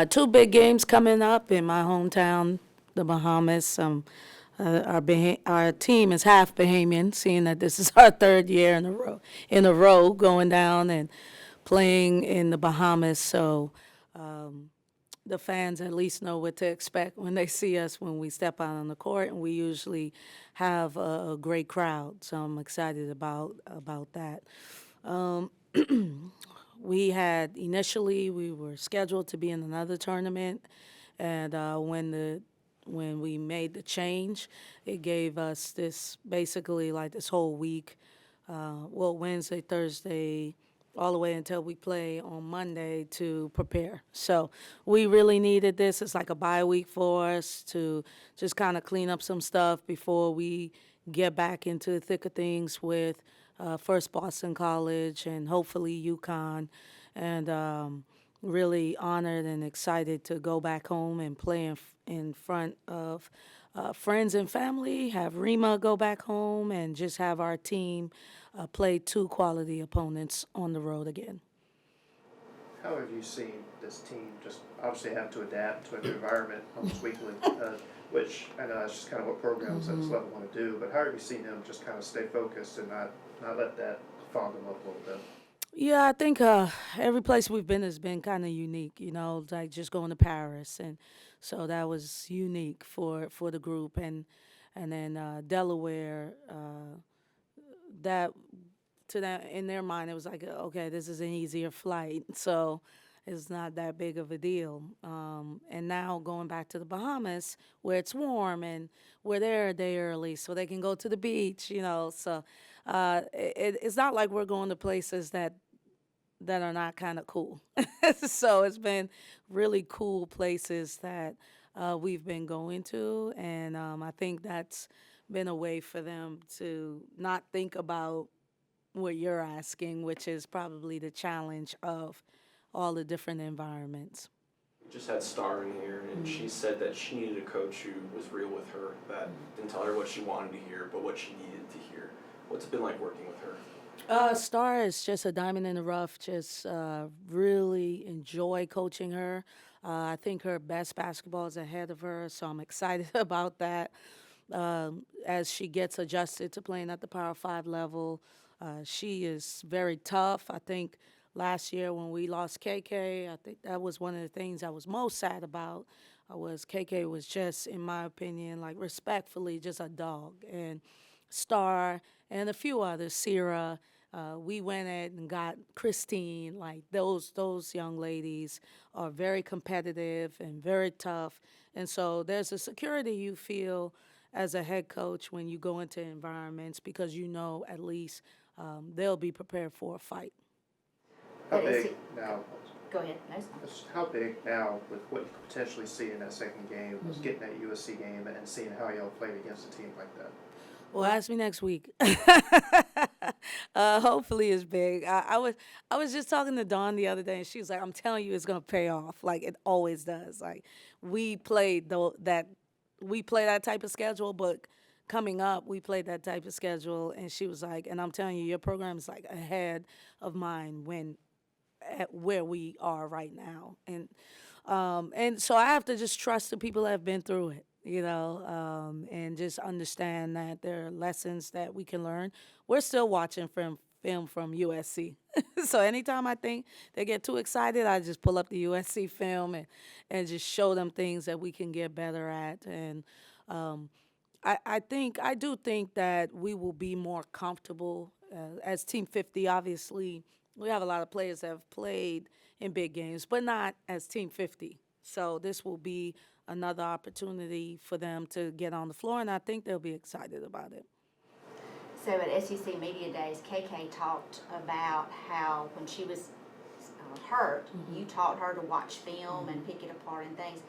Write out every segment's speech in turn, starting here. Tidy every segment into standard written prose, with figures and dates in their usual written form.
Two big games coming up in my hometown, the Bahamas. Our team is half Bahamian, seeing that this is our third year in a row going down and playing in the Bahamas. So the fans at least know what to expect when they see us when we step out on the court, and we usually have a great crowd. So I'm excited about that. Um, we were scheduled to be in another tournament, and when we made the change, it gave us this basically like this whole week, Wednesday, Thursday, all the way until we play on Monday to prepare. So we really needed this. It's like a bye week for us to just kind of clean up some stuff before we get back into the thick of things with first Boston College and hopefully UConn. And really honored and excited to go back home and play in front of friends and family, have Rima go back home, and just have our team play two quality opponents on the road again. How have you seen this team just obviously have to adapt to a new environment almost weekly, which I know that's just kind of what programs at this level want to do, but how have you seen them just kind of stay focused and not let that fog them up a little bit? Yeah, I think every place we've been has been kind of unique, like just going to Paris, and so that was unique for the group, and then Delaware, that to that in their mind it was like, okay, this is an easier flight, so it's not that big of a deal. And now going back to the Bahamas where it's warm and we're there a day early so they can go to the beach. So it's not like we're going to places that are not kind of cool. So it's been really cool places that we've been going to, and I think that's been a way for them to not think about what you're asking, which is probably the challenge of all the different environments. We just had Star in here, and she said that she needed a coach who was real with her, that didn't tell her what she wanted to hear, but what she needed to hear. What's it been like working with her? Star is just a diamond in the rough. Just really enjoy coaching her. I think her best basketball is ahead of her, so I'm excited about that. As she gets adjusted to playing at the Power Five level, she is very tough. I think last year when we lost KK, I think that was one of the things I was most sad about. Was KK was just, in my opinion, like respectfully, just a dog, and Star and a few others, Sierra. We went in and got Christine. Like those young ladies are very competitive and very tough, and so there's a security you feel as a head coach when you go into environments because you know at least they'll be prepared for a fight. How But is big he, now? go ahead, no, it's How big now with what you could potentially see in that second game was getting that USC game and seeing how y'all played against a team like that? Well, ask me next week. Hopefully it's big. I was just talking to Dawn the other day, and she was like, "I'm telling you, it's gonna pay off. Like it always does. Like we played that type of schedule, but coming up, we played that type of schedule." And she was like, "And I'm telling you, your program is like ahead of mine when at where we are right now." And so I have to just trust the people that have been through it, and just understand that there are lessons that we can learn. We're still watching from film from USC. So anytime I think they get too excited, I just pull up the USC film and just show them things that we can get better at. And um, I do think that we will be more comfortable as Team 50. Obviously, we have a lot of players that have played in big games, but not as Team 50. So this will be another opportunity for them to get on the floor, and I think they'll be excited about it. so at SEC Media Days, KK talked about how when she was hurt, you taught her to watch film and pick it apart and things.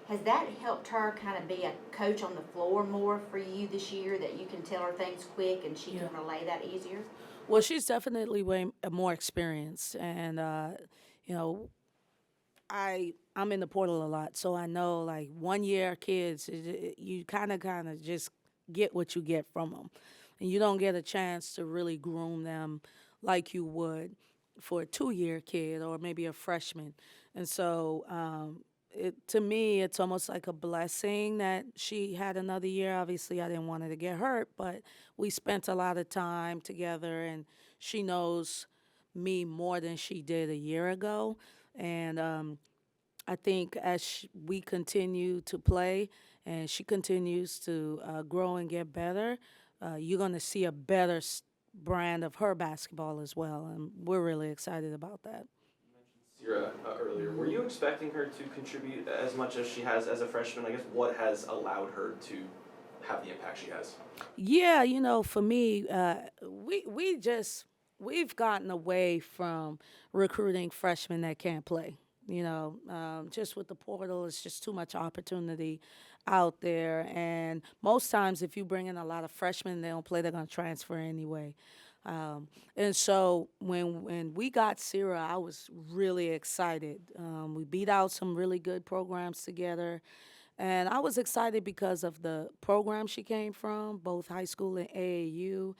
Has that helped her kind of be a coach on the floor more for you this year, that you can tell her things quick and she Yeah. can relay that easier? Well, she's definitely way more experienced, and you know, I'm in the portal a lot, so I know like 1 year kids, you kind of just get what you get from them, and you don't get a chance to really groom them like you would. for a 2-year kid or maybe a freshman. And so to me, it's almost like a blessing that she had another year. Obviously, I didn't want her to get hurt, but we spent a lot of time together, and she knows me more than she did a year ago. And I think as we continue to play and she continues to grow and get better, you're going to see a better brand of her basketball as well. And we're really excited about that. Sierra earlier. Were you expecting her to contribute as much as she has as a freshman? I guess what has allowed her to have the impact she has? Yeah, for me, we've gotten away from recruiting freshmen that can't play. Just with the portal, it's just too much opportunity out there. And most times, if you bring in a lot of freshmen, they don't play, they're going to transfer anyway. And so when we got Sierra, I was really excited. We beat out some really good programs together. And I was excited because of the program she came from, both high school and AAU,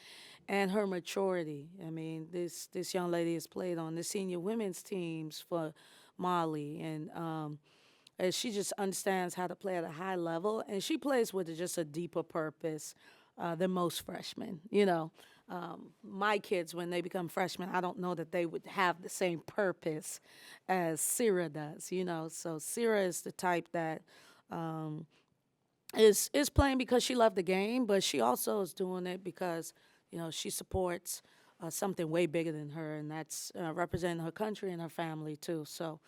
and her maturity. I mean, this young lady has played on the senior women's teams for Mali, and she just understands how to play at a high level, and she plays with just a deeper purpose than most freshmen. My kids, when they become freshmen, I don't know that they would have the same purpose as Sierra does. So Sierra is the type that is playing because she loved the game, but she also is doing it because she supports something way bigger than her, and that's representing her country and her family too. So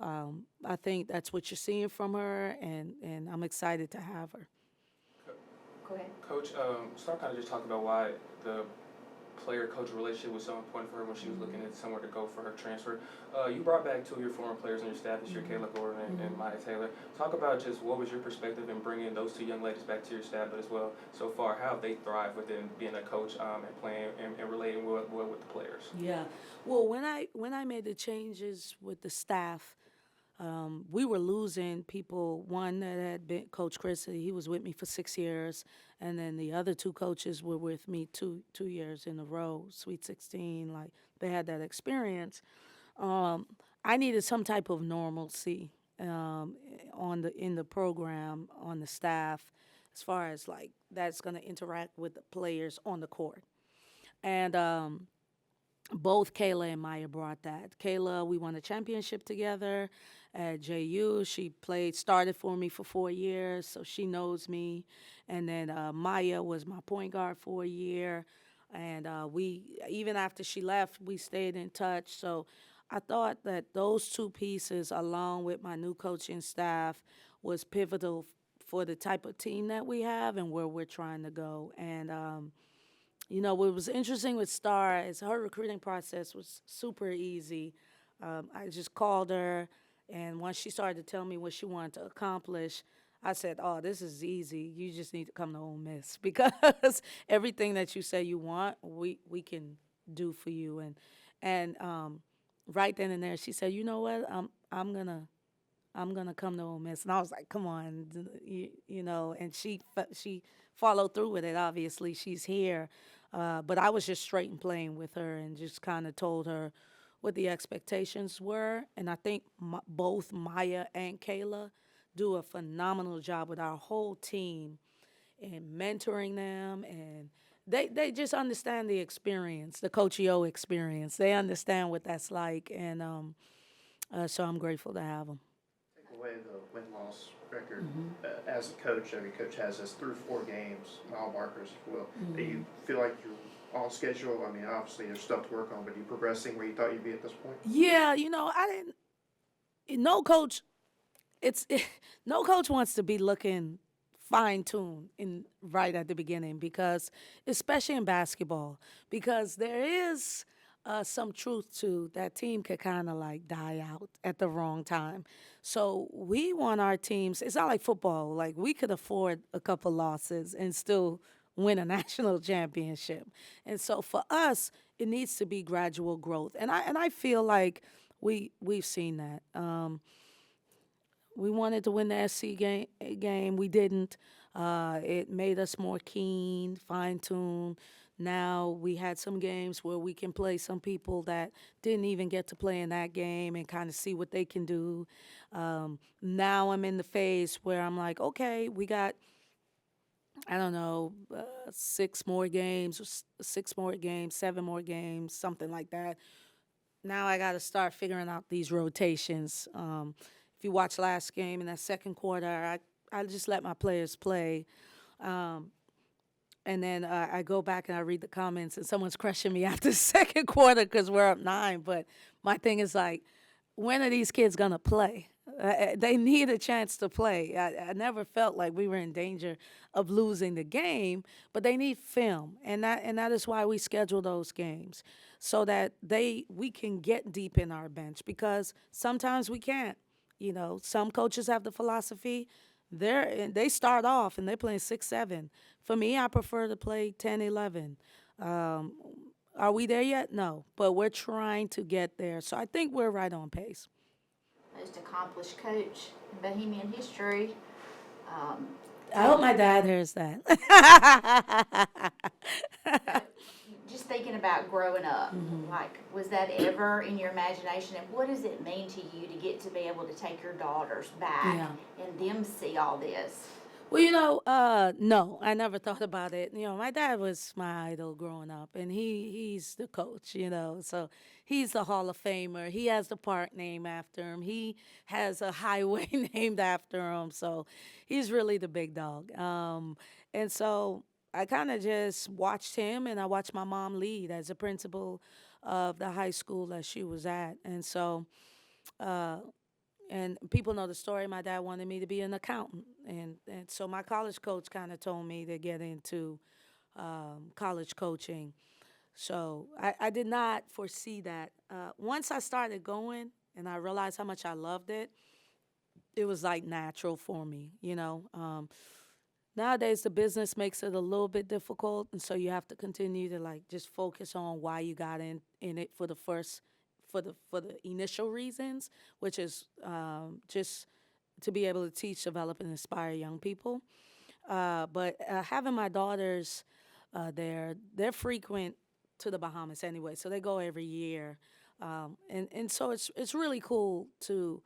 I think that's what you're seeing from her, and I'm excited to have her. Go ahead. Coach, start kind of just talking about why the player-coach relationship was so important for her when she was looking at somewhere to go for her transfer. You brought back two of your former players on your staff this year, Kayla Gordon and Maya Taylor. Talk about just what was your perspective in bringing those two young ladies back to your staff, but as well, so far, how have they thrived within being a coach and playing and relating well with the players? Yeah. Well, when I made the changes with the staff, we were losing people. One that had been Coach Chris, he was with me for 6 years, and then the other two coaches were with me two years in a row, Sweet 16. Like they had that experience. I needed some type of normalcy in the program, on the staff, as far as like that's going to interact with the players on the court, and both Kayla and Maya brought that. Kayla, we won a championship together at JU. She started for me for 4 years, so she knows me. And then Maya was my point guard for a year. And even after she left, we stayed in touch. So I thought that those two pieces, along with my new coaching staff, was pivotal for the type of team that we have and where we're trying to go. And what was interesting with Star is her recruiting process was super easy. I just called her, and once she started to tell me what she wanted to accomplish, I said, "Oh, this is easy. You just need to come to Ole Miss because everything that you say you want, we can do for you." And right then and there, she said, "You know what? I'm gonna come to Ole Miss." And I was like, "Come on," And she followed through with it. Obviously, she's here. But I was just straight and plain with her and just kind of told her what the expectations were. And I think both Maya and Kayla do a phenomenal job with our whole team in mentoring them. And they just understand the experience, the Coach Yo experience. They understand what that's like. And so I'm grateful to have them. Take away the win-loss record. As a coach, every coach has this through 4 games, mile markers, if you will. Do you feel like you're on schedule? I mean, obviously there's stuff to work on, but are you progressing where you thought you'd be at this point? Yeah, I didn't. No coach, no coach wants to be looking fine-tuned right at the beginning, because especially in basketball, because there is some truth to that team could kind of like die out at the wrong time. So we want our teams, it's not like football, like we could afford a couple losses and still win a national championship. And so for us, it needs to be gradual growth. And I feel like we've seen that. We wanted to win the SC game. We didn't. It made us more keen, fine-tuned Now we had some games where we can play some people that didn't even get to play in that game and kind of see what they can do. Now I'm in the phase where I'm like, okay, we got, I don't know, 6 more games, 6 more games, 7 more games, something like that. Now I got to start figuring out these rotations. If you watch last game in that second quarter, I just let my players play. Um, and then I go back and I read the comments, and someone's crushing me after the second quarter because we're up 9. But my thing is like, when are these kids gonna play? They need a chance to play. I never felt like we were in danger of losing the game, but they need film, and that is why we schedule those games so that we can get deep in our bench because sometimes we can't. You know, some coaches have the philosophy they start off and they're playing 6, 7. For me, I prefer to play 10, 11. Um, are we there yet? No, but we're trying to get there. So I think we're right on pace. Most accomplished coach in Bohemian history. Um, I hope my dad hears that. just thinking about growing up, like, was that ever in your imagination? And what does it mean to you to get to be able to take your daughters back Yeah. and them see all this? Well, no, I never thought about it. My dad was my idol growing up, and he's the coach. So he's the Hall of Famer. He has the park named after him. He has a highway named after him. So he's really the big dog. And so I kind of just watched him, and I watched my mom lead as a principal of the high school that she was at, and so. Uh, and people know the story. My dad wanted me to be an accountant, and so my college coach kind of told me to get into college coaching. So I did not foresee that. Once I started going and I realized how much I loved it, it was like natural for me. Nowadays, the business makes it a little bit difficult, and so you have to continue to like just focus on why you got in it for the first for the initial reasons, which is just to be able to teach, develop, and inspire young people. But having my daughters they're frequent to the Bahamas anyway, so they go every year, and so it's really cool to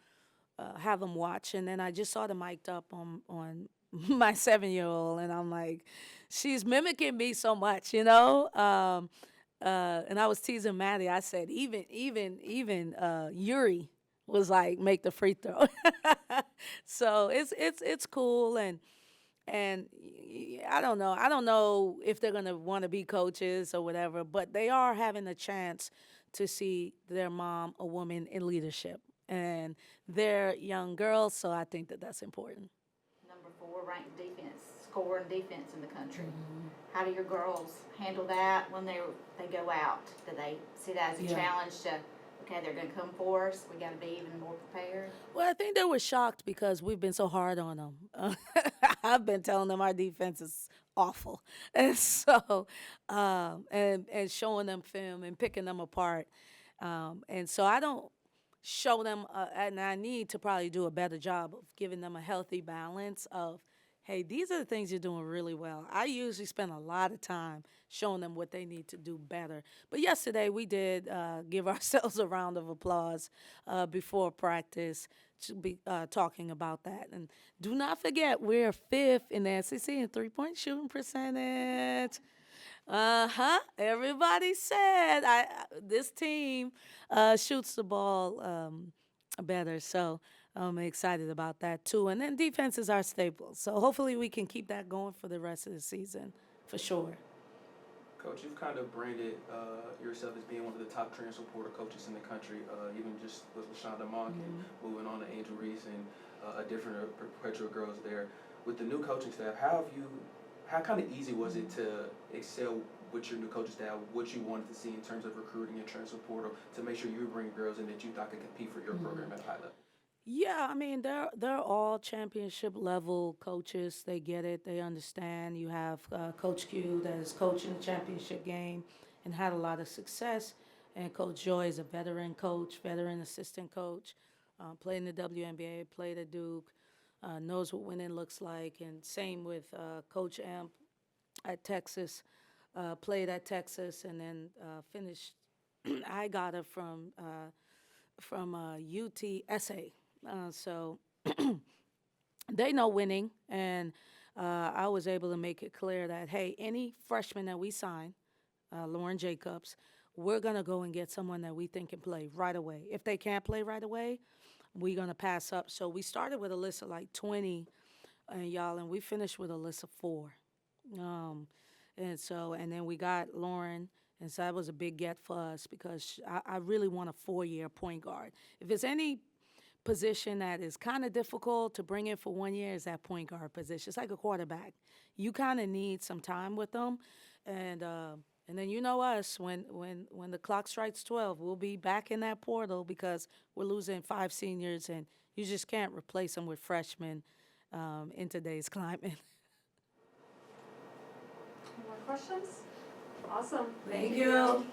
have them watch. And then I just saw them mic'd up on my 7-year-old, and I'm like, she's mimicking me so much. And I was teasing Maddie. I said, even Yuri was like, make the free throw. So it's cool, and I don't know. I don't know if they're gonna want to be coaches or whatever, but they are having a chance to see their mom a woman in leadership, and they're young girls. So I think that that's important. Number 4 ranked defense, score and defense in the country. How do your girls handle that when they go out? Do they see that as a Yeah. challenge to, okay, they're going to come for us, we got to be even more prepared? Well, I think they were shocked because we've been so hard on them. I've been telling them our defense is awful, and so and showing them film and picking them apart, and so I don't show them, and I need to probably do a better job of giving them a healthy balance of, hey, these are the things you're doing really well. I usually spend a lot of time showing them what they need to do better. But yesterday we did give ourselves a round of applause before practice to be talking about that. And do not forget, we're 5th in the SEC in three-point shooting percentage. Everybody said this team shoots the ball better, so I'm excited about that too. And then defense is our staple, so hopefully we can keep that going for the rest of the season, for sure. Coach, you've kind of branded yourself as being one of the top transfer portal coaches in the country, even just with LaShonda Monken, moving on to Angel Reese and a different perpetual girls there. With the new coaching staff, how kind of easy was it to excel with your new coaching staff, what you wanted to see in terms of recruiting and transfer portal to make sure you bring girls in that you thought could compete for your program at a high level? Yeah, I mean they're all championship level coaches. They get it. They understand. You have Coach Q that is coaching the championship game and had a lot of success, and Coach Joy is a veteran coach, veteran assistant coach, played in the WNBA, played at Duke, knows what winning looks like, and same with Coach Amp at Texas. played at Texas, and then finished. I got her from UTSA. So they know winning, and I was able to make it clear that, hey, any freshman that we sign, Lauren Jacobs, we're going to go and get someone that we think can play right away. If they can't play right away, we're going to pass up. So we started with a list of like 20, and we finished with a list of 4. And then we got Lauren, and so that was a big get for us because I really want a 4-year point guard. If there's any position that is kind of difficult to bring in for 1 year, is that point guard position. It's like a quarterback. You kind of need some time with them, and then you know us, when the clock strikes 12, we'll be back in that portal because we're losing 5 seniors, and you just can't replace them with freshmen in today's climate. More questions? Awesome. Thank you.